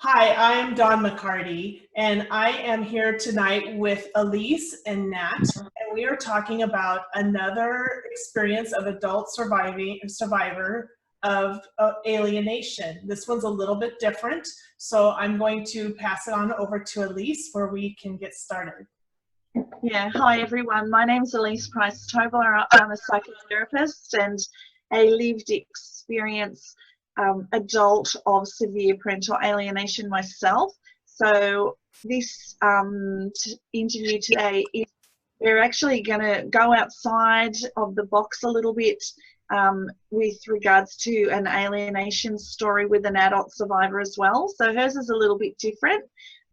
Hi, I am Dawn McCarty, and I am here tonight with Elise and Nat, and we are talking about another experience of adult survivor of alienation. This one's a little bit different, so I'm going to pass it on over to Elise where we can get started. Yeah, hi everyone. My name's Elise Price-Tobler. I'm a psychotherapist and a lived experience adult of severe parental alienation myself. So this interview today is we're actually going to go outside of the box a little bit with regards to an alienation story with an adult survivor as well. So hers is a little bit different.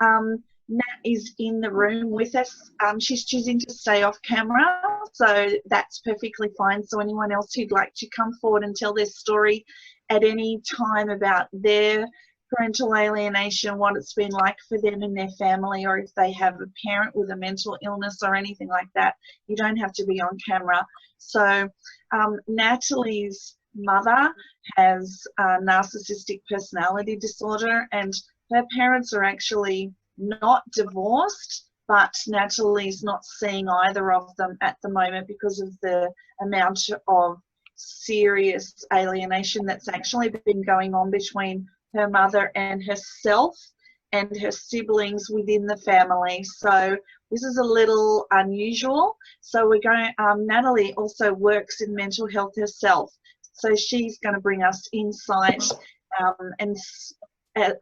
Nat is in the room with us. She's choosing to stay off camera, so that's perfectly fine. So anyone else who'd like to come forward and tell their story at any time about their parental alienation, what it's been like for them and their family, or if they have a parent with a mental illness or anything like that, you don't have to be on camera. So Natalie's mother has a narcissistic personality disorder, and her parents are actually not divorced, but Natalie's not seeing either of them at the moment because of the amount of serious alienation that's actually been going on between her mother and herself and her siblings within the family. So this is a little unusual. So we're going, Natalie also works in mental health herself. So she's going to bring us insight and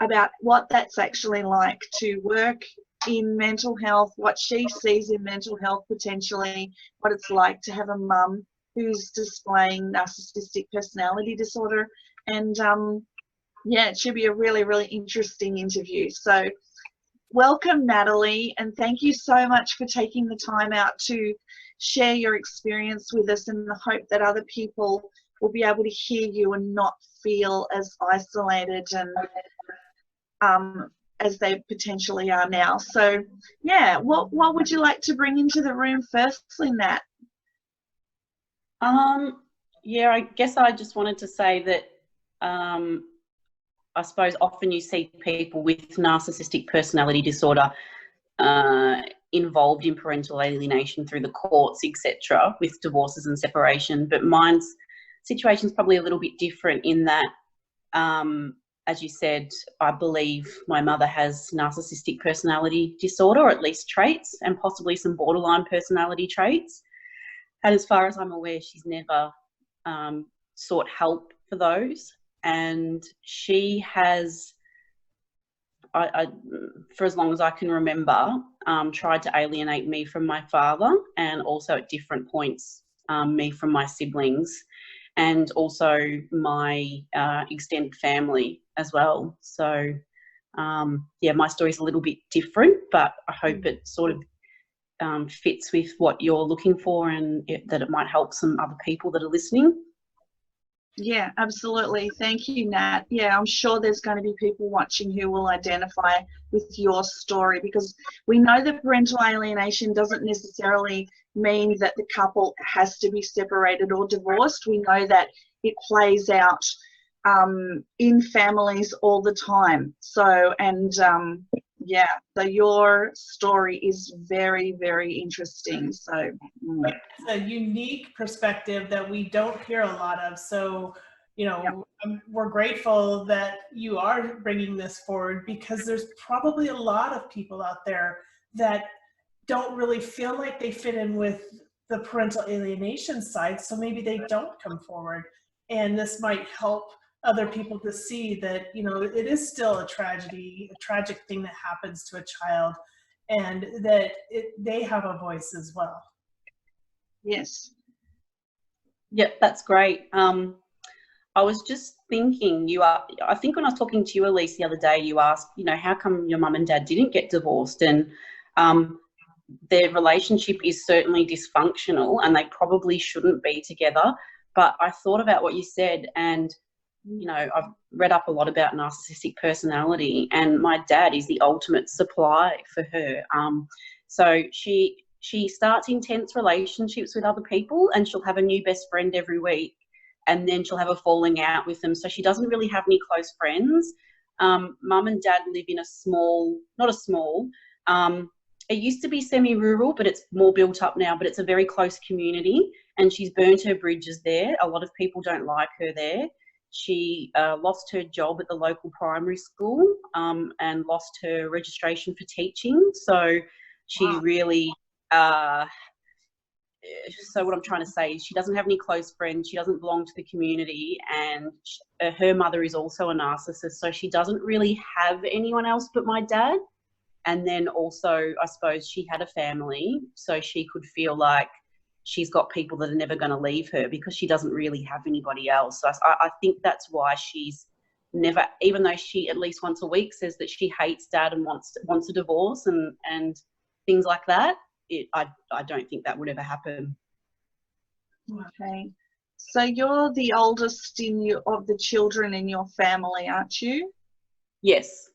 about what that's actually like to work in mental health, what she sees in mental health potentially, what it's like to have a mum who's displaying narcissistic personality disorder. And yeah, it should be a really, really interesting interview. So welcome, Natalie, and thank you so much for taking the time out to share your experience with us, in the hope that other people will be able to hear you and not feel as isolated and as they potentially are now. So yeah, what would you like to bring into the room firstly, Nat? Yeah, I guess I just wanted to say that I suppose often you see people with narcissistic personality disorder involved in parental alienation through the courts, etc., with divorces and separation. But mine's situation's probably a little bit different in that, as you said, I believe my mother has narcissistic personality disorder, or at least traits, and possibly some borderline personality traits. And as far as I'm aware, she's never sought help for those. And she has, for as long as I can remember, tried to alienate me from my father, and also at different points me from my siblings, and also my extended family as well. So yeah, my story's a little bit different, but I hope it sort of fits with what you're looking for, and that it might help some other people that are listening. Yeah, absolutely. Thank you, Nat. Yeah, I'm sure there's going to be people watching who will identify with your story, because we know that parental alienation doesn't necessarily mean that the couple has to be separated or divorced. We know that it plays out in families all the time. So, and yeah, so your story is very, very interesting. So it's a unique perspective that we don't hear a lot of. So, you know, we're grateful that you are bringing this forward, because there's probably a lot of people out there that don't really feel like they fit in with the parental alienation side. So maybe they don't come forward, and this might help other people to see that, you know, it is still a tragedy, a tragic thing that happens to a child, and that they have a voice as well. Yes. Yep, that's great. I was just thinking, I think when I was talking to you, Elise, the other day, you asked, you know, how come your mum and dad didn't get divorced? And their relationship is certainly dysfunctional, and they probably shouldn't be together. But I thought about what you said, and you know, I've read up a lot about narcissistic personality, and my dad is the ultimate supply for her. So she starts intense relationships with other people, and she'll have a new best friend every week, and then she'll have a falling out with them. So she doesn't really have any close friends. Mum and dad live in a small, not a small, it used to be semi-rural, but it's more built up now, but it's a very close community, and she's burnt her bridges there. A lot of people don't like her there. She lost her job at the local primary school and lost her registration for teaching. So she really, so what I'm trying to say is she doesn't have any close friends. She doesn't belong to the community, and her mother is also a narcissist. So she doesn't really have anyone else but my dad. And then also, I suppose she had a family, so she could feel like she's got people that are never going to leave her because she doesn't really have anybody else. So I think that's why she's never, even though she at least once a week says that she hates dad and wants a divorce and things like that, I don't think that would ever happen. Okay. So you're the oldest of the children in your family, aren't you? Yes.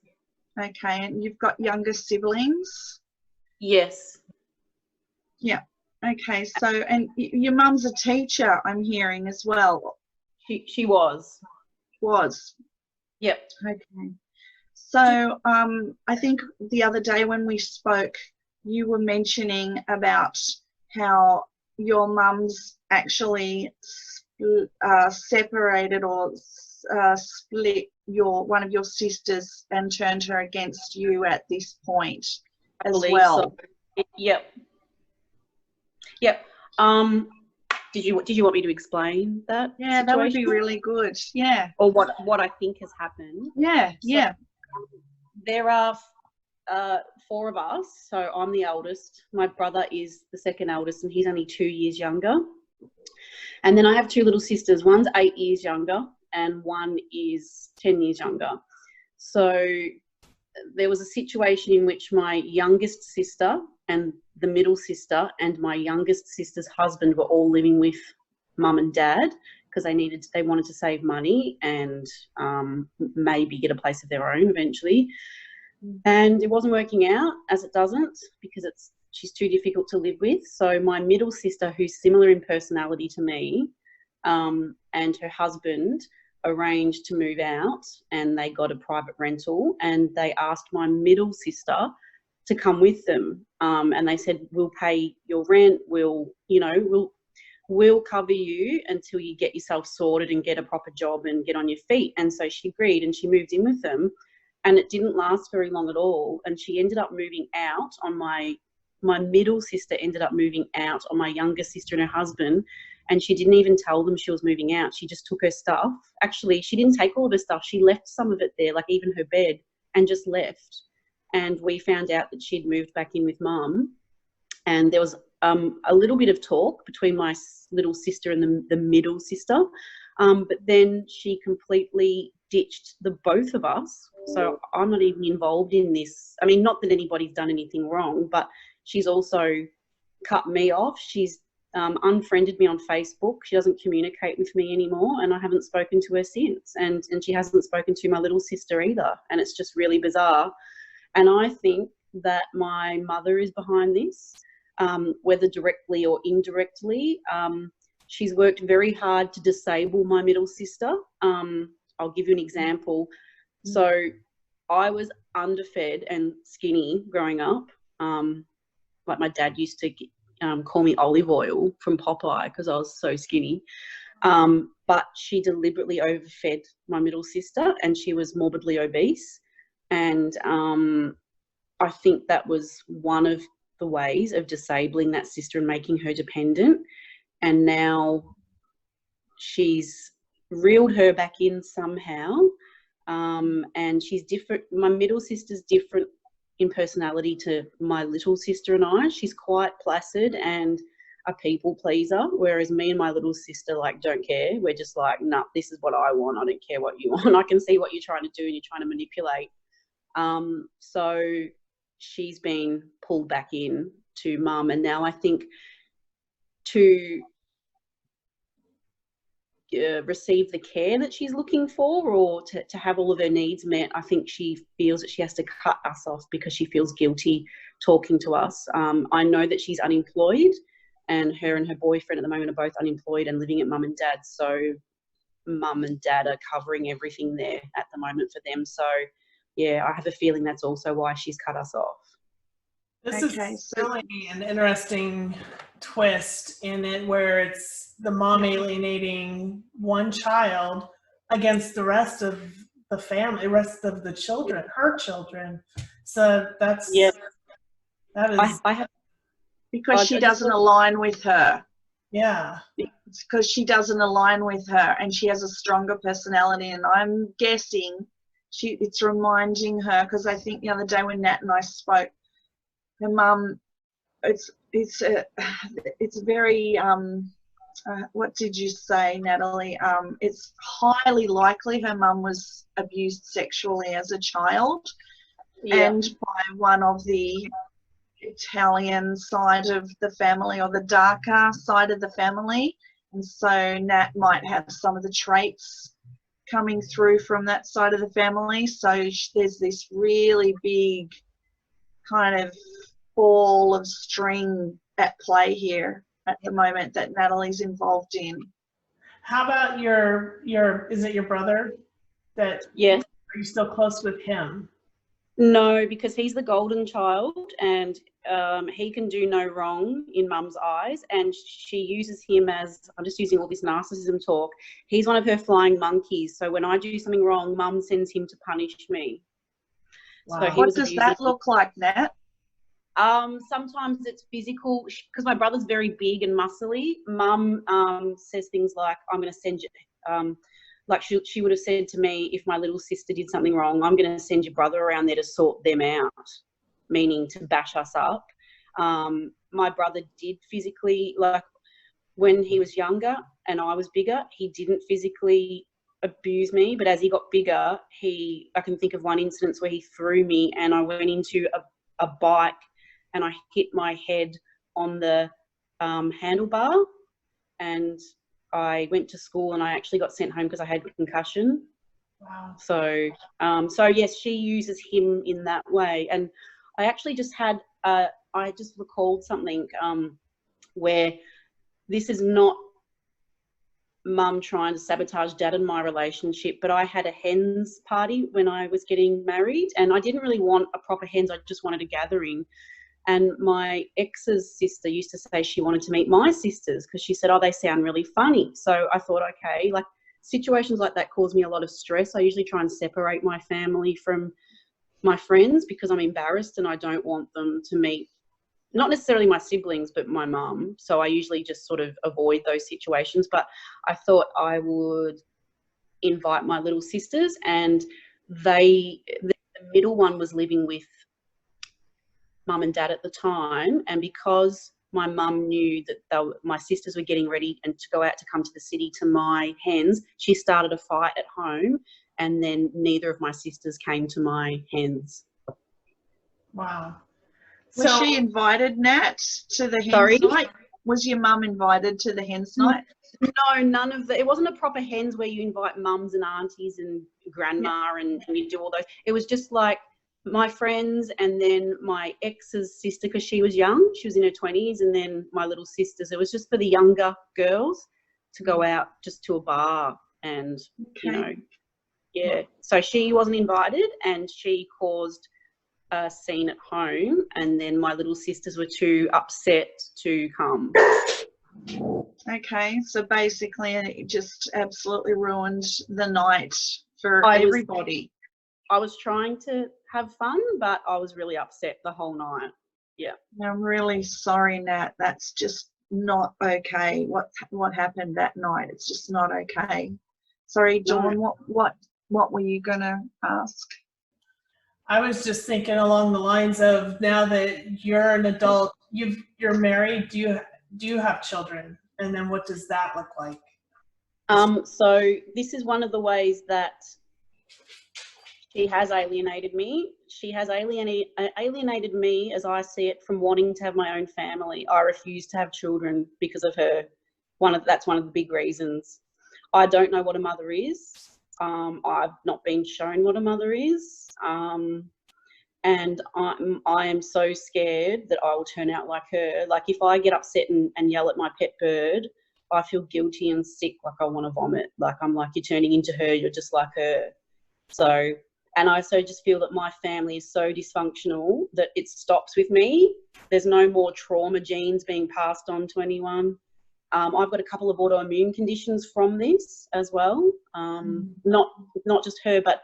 Okay, and you've got younger siblings? Yes. Yeah. Okay, so, and your mum's a teacher, I'm hearing, as well. She was. Was. Yep. Okay. So I think the other day when we spoke, you were mentioning about how your mum's actually separated or split one of your sisters and turned her against you at this point as well. So. Yep. Yep. Did you want me to explain that? Yeah, situation? That would be really good. Yeah. Or what I think has happened. Yeah. So, yeah. There are 4 of us. So I'm the eldest. My brother is the second eldest, and he's only 2 years younger. And then I have 2 little sisters. One's 8 years younger, and one is 10 years younger. So there was a situation in which my youngest sister and the middle sister and my youngest sister's husband were all living with mum and dad because they wanted to save money and maybe get a place of their own eventually. And it wasn't working out, as it doesn't, because she's too difficult to live with. So my middle sister, who's similar in personality to me, and her husband arranged to move out, and they got a private rental, and they asked my middle sister to come with them. And they said, we'll pay your rent, we'll cover you until you get yourself sorted and get a proper job and get on your feet. And so she agreed, and she moved in with them. And it didn't last very long at all. And she ended up moving out on my middle sister ended up moving out on my younger sister and her husband. And she didn't even tell them she was moving out. She just took her stuff. Actually, she didn't take all of her stuff. She left some of it there, like even her bed, and just left. And we found out that she'd moved back in with mum. And there was a little bit of talk between my little sister and the middle sister. But then she completely ditched the both of us. So I'm not even involved in this. I mean, not that anybody's done anything wrong, but she's also cut me off. She's unfriended me on Facebook. She doesn't communicate with me anymore, and I haven't spoken to her since. And she hasn't spoken to my little sister either. And it's just really bizarre. And I think that my mother is behind this, whether directly or indirectly. She's worked very hard to disable my middle sister. I'll give you an example. So I was underfed and skinny growing up. Like my dad used to call me olive oil from Popeye because I was so skinny. But she deliberately overfed my middle sister, and she was morbidly obese. And I think that was one of the ways of disabling that sister and making her dependent. And now she's reeled her back in somehow. And she's different. My middle sister's different in personality to my little sister and I. She's quite placid and a people pleaser, whereas me and my little sister don't care. We're just like, nah, this is what I want. I don't care what you want. I can see what you're trying to do and you're trying to manipulate. So she's been pulled back in to mum, and now I think to receive the care that she's looking for, or to have all of her needs met, I think she feels that she has to cut us off because she feels guilty talking to us. I know that she's unemployed, and her boyfriend at the moment are both unemployed and living at mum and dad's. So mum and dad are covering everything there at the moment for them. So yeah, I have a feeling that's also why she's cut us off. This Okay, is so really an interesting twist in it, where it's the mom alienating one child against the rest of the family, the rest of the children, her children. So that is I have, because she doesn't align with her. yeah. It's because she doesn't align with her, and she has a stronger personality. And I'm guessing it's reminding her, because I think the other day when Nat and I spoke, her mum, it's very what did you say, Natalie? It's highly likely her mum was abused sexually as a child, and by one of the Italian side of the family, or the darker side of the family. And so Nat might have some of the traits coming through from that side of the family. So there's this really big kind of ball of string at play here at the moment that Natalie's involved in. How about is it your brother? Yes. Are you still close with him? No, because he's the golden child, and he can do no wrong in mum's eyes, and she uses him as, I'm just using all this narcissism talk, he's one of her flying monkeys. So when I do something wrong, mum sends him to punish me. Wow. So What does that look like, Nat? Sometimes it's physical, because my brother's very big and muscly. Mum says things like, I'm going to send you, like she would have said to me, if my little sister did something wrong, I'm going to send your brother around there to sort them out, meaning to bash us up. My brother did physically, like when he was younger and I was bigger, he didn't physically abuse me, but as he got bigger, I can think of one instance where he threw me and I went into a bike and I hit my head on the handlebar, and I went to school and I actually got sent home because I had a concussion. Wow. So, so yes, she uses him in that way. And I actually just had, I just recalled something where this is not mum trying to sabotage dad and my relationship, but I had a hens party when I was getting married, and I didn't really want a proper hens, I just wanted a gathering. And my ex's sister used to say she wanted to meet my sisters because she said, oh, they sound really funny. So I thought, okay, like situations like that cause me a lot of stress. I usually try and separate my family from my friends because I'm embarrassed and I don't want them to meet, not necessarily my siblings, but my mum. So I usually just sort of avoid those situations. But I thought I would invite my little sisters, and the middle one was living with mum and dad at the time, and because my mum knew that my sisters were getting ready and to go out to come to the city to my hens, she started a fight at home, and then neither of my sisters came to my hens. Wow. Was she invited, Nat, to the hens night? Was your mum invited to the hens night? No, none of it wasn't a proper hens where you invite mums and aunties and grandma and you do all those. It was just like my friends and then my ex's sister, because she was young, she was in her 20s, and then my little sisters. It was just for the younger girls to go out just to a bar and, you know, yeah. So she wasn't invited and she caused a scene at home, and then my little sisters were too upset to come. Okay, so basically it just absolutely ruined the night for everybody. I was trying to have fun, but I was really upset the whole night. Yeah. I'm really sorry, Nat. That's just not okay. What happened that night? It's just not okay. Sorry, Dawn. No. What were you gonna ask? I was just thinking along the lines of, now that you're an adult, you're married. Do you have children? And then what does that look like? So this is one of the ways that she has alienated me. She has alienated me, as I see it, from wanting to have my own family. I refuse to have children because of her. That's one of the big reasons. I don't know what a mother is. I've not been shown what a mother is. And I am so scared that I will turn out like her. Like if I get upset and yell at my pet bird, I feel guilty and sick, like I want to vomit. Like I'm like, you're turning into her, you're just like her. So, and I also just feel that my family is so dysfunctional that it stops with me. There's no more trauma genes being passed on to anyone. I've got a couple of autoimmune conditions from this as well. Not just her, but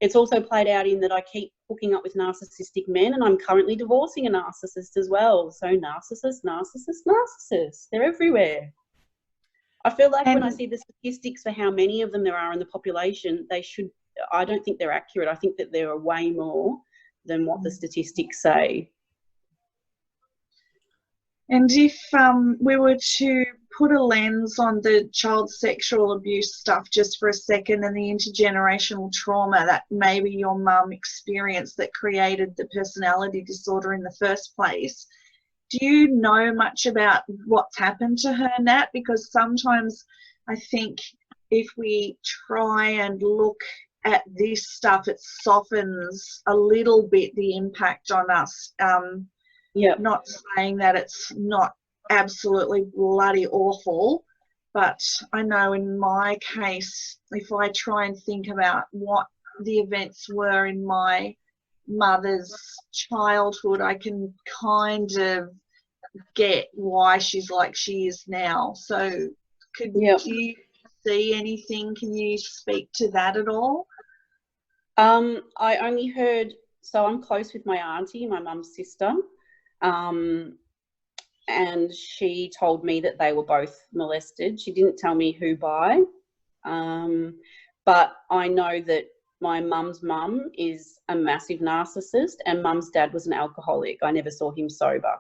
it's also played out in that I keep hooking up with narcissistic men, and I'm currently divorcing a narcissist as well. So narcissist, they're everywhere. I feel like when I see the statistics for how many of them there are in the population, I don't think they're accurate. I think that there are way more than what the statistics say. And if we were to put a lens on the child sexual abuse stuff just for a second, and the intergenerational trauma that maybe your mum experienced that created the personality disorder in the first place, do you know much about what's happened to her, Nat? Because sometimes I think if we try and look at this stuff, it softens a little bit the impact on us. Not saying that it's not absolutely bloody awful, but I know in my case, if I try and think about what the events were in my mother's childhood, I can kind of get why she's like she is now. So do you see anything? Can you speak to that at all? I only heard, so I'm close with my auntie, my mum's sister. And she told me that they were both molested. She didn't tell me who by, but I know that my mum's mum is a massive narcissist, and mum's dad was an alcoholic. I never saw him sober.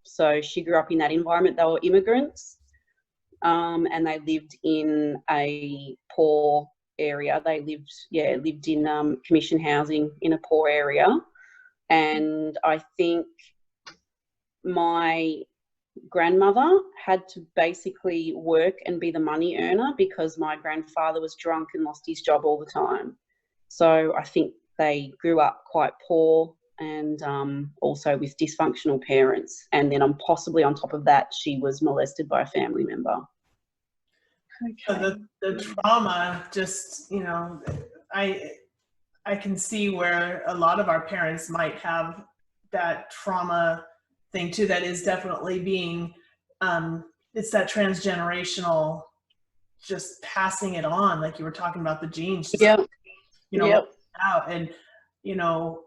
So she grew up in that environment. They were immigrants, and they lived in a poor area. They lived in commission housing in a poor area. And I think my grandmother had to basically work and be the money earner because my grandfather was drunk and lost his job all the time. So I think they grew up quite poor, and also with dysfunctional parents. And then possibly on top of that, she was molested by a family member. Okay. So the trauma, just, you know, I can see where a lot of our parents might have that trauma thing too. That is definitely being, it's that transgenerational, just passing it on, like you were talking about the genes, just, out. And, you know,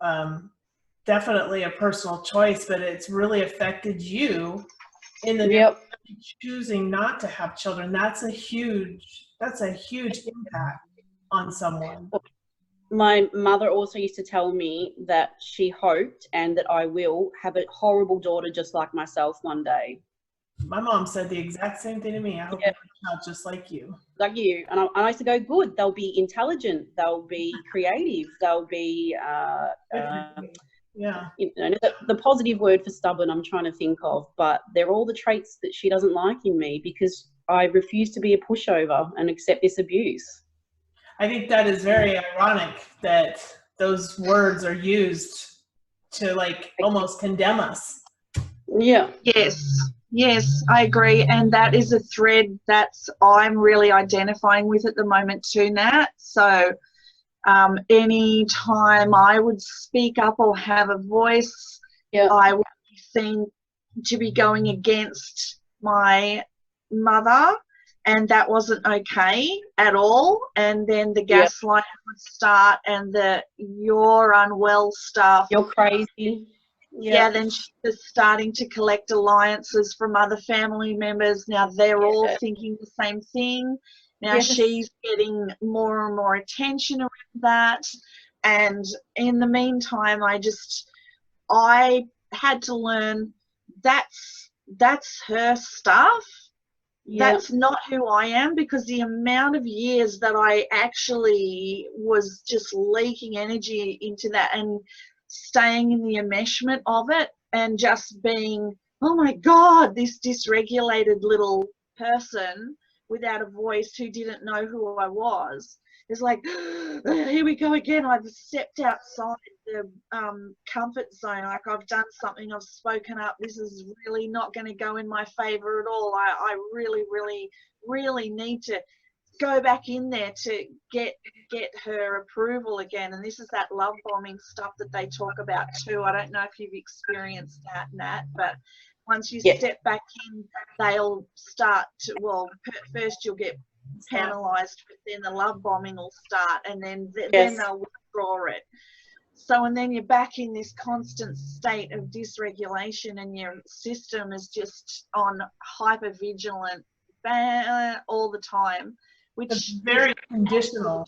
definitely a personal choice, but it's really affected you in the choosing not to have children. That's a huge impact on someone. My mother also used to tell me that she hoped, and that I will have a horrible daughter just like myself one day. My mom said the exact same thing to me. I hope you have a child just like you. Like you. And I used to go, good, they'll be intelligent, they'll be creative, they'll be, you know, the positive word for stubborn I'm trying to think of, but they're all the traits that she doesn't like in me, because I refuse to be a pushover and accept this abuse. I think that is very ironic that those words are used to like almost condemn us. Yeah. Yes, I agree. And that is a thread that I'm really identifying with at the moment too, Nat. So any time I would speak up or have a voice, I would be seen to be going against my mother, and that wasn't okay at all. And then the gaslighting would start, and the you're unwell stuff. You're crazy. Then she was starting to collect alliances from other family members. Now they're all thinking the same thing. Now she's getting more and more attention around that. And in the meantime, I had to learn that's her stuff. That's not who I am, because the amount of years that I actually was just leaking energy into that and staying in the enmeshment of it, and just being, oh my God, this dysregulated little person without a voice who didn't know who I was. It's like, here we go again. I've stepped outside comfort zone. Like, I've done something, I've spoken up, this is really not going to go in my favor at all. I really, really, really need to go back in there to get her approval again. And this is that love bombing stuff that they talk about too. I don't know if you've experienced that, Nat, but once you step back in, they'll start to, well, first you'll get penalized, but then the love bombing will start, and then they'll withdraw it. So, and then you're back in this constant state of dysregulation, and your system is just on hypervigilant all the time, which it's very conditional.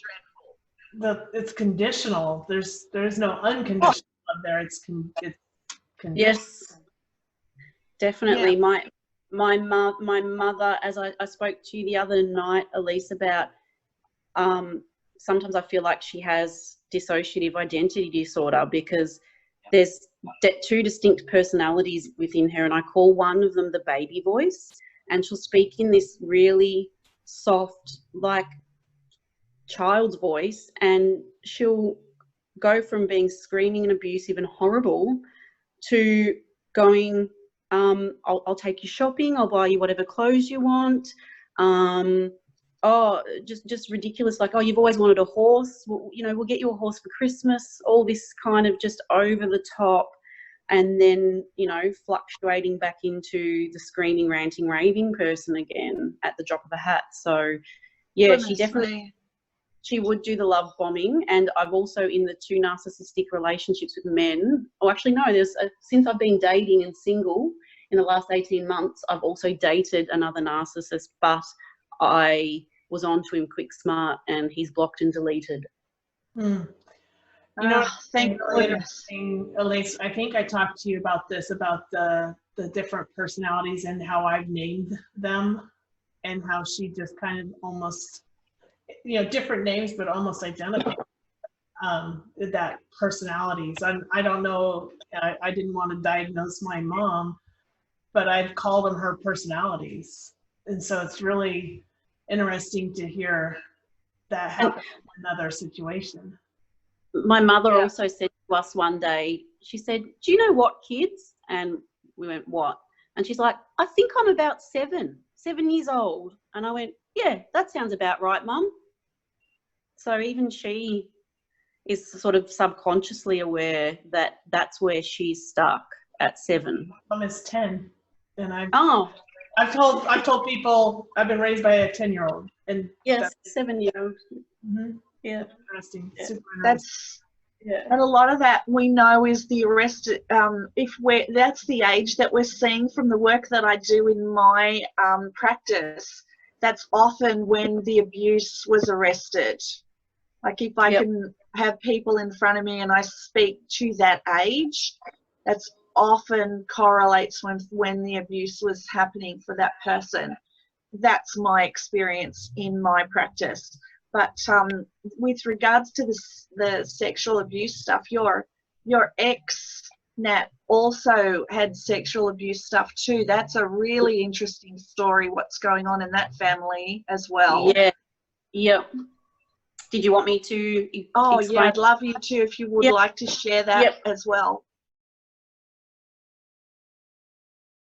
It's conditional. There's no unconditional love there. It's conditional. Yes, definitely. Yeah. My mother, as I spoke to you the other night, Elise, about sometimes I feel like she has dissociative identity disorder, because there's two distinct personalities within her, and I call one of them the baby voice, and she'll speak in this really soft, like, child's voice, and she'll go from being screaming and abusive and horrible to going, I'll take you shopping, I'll buy you whatever clothes you want, oh, just ridiculous, like, oh, you've always wanted a horse, well, you know, we'll get you a horse for Christmas, all this kind of just over the top, and then, you know, fluctuating back into the screaming, ranting, raving person again at the drop of a hat. So yeah, she would do the love bombing. And I've also, in the 2 narcissistic relationships with men, oh, actually no, since I've been dating and single in the last 18 months, I've also dated another narcissist, but I was on to him quick smart, and he's blocked and deleted. You know, thank goodness. Elise, I think I talked to you about this, about the different personalities and how I've named them, and how she just kind of almost, you know, different names but almost identical, that personalities. I don't know, I didn't want to diagnose my mom, but I've called them her personalities, and so it's really interesting to hear that happen in another situation. My mother also said to us one day, she said, do you know what, kids? And we went, what? And she's like, I think I'm about 7 years old. And I went, yeah, that sounds about right, Mum. So even she is sort of subconsciously aware that that's where she's stuck, at 7. Mom is 10, and I've told people I've been raised by a 10-year-old, and yes, 7-year-old. Mm-hmm. Yeah, interesting. Yeah. Super interesting. And a lot of that we know is the arrested. That's the age that we're seeing from the work that I do in my practice. That's often when the abuse was arrested. Like, if I can have people in front of me and I speak to that age, that's often correlates with when the abuse was happening for that person. That's my experience in my practice. But with regards to the sexual abuse stuff, your ex, Nat, also had sexual abuse stuff too. That's a really interesting story, what's going on in that family as well. Yeah. Did you want me to explain? Oh, yeah, I'd love you to, if you would like to share that as well.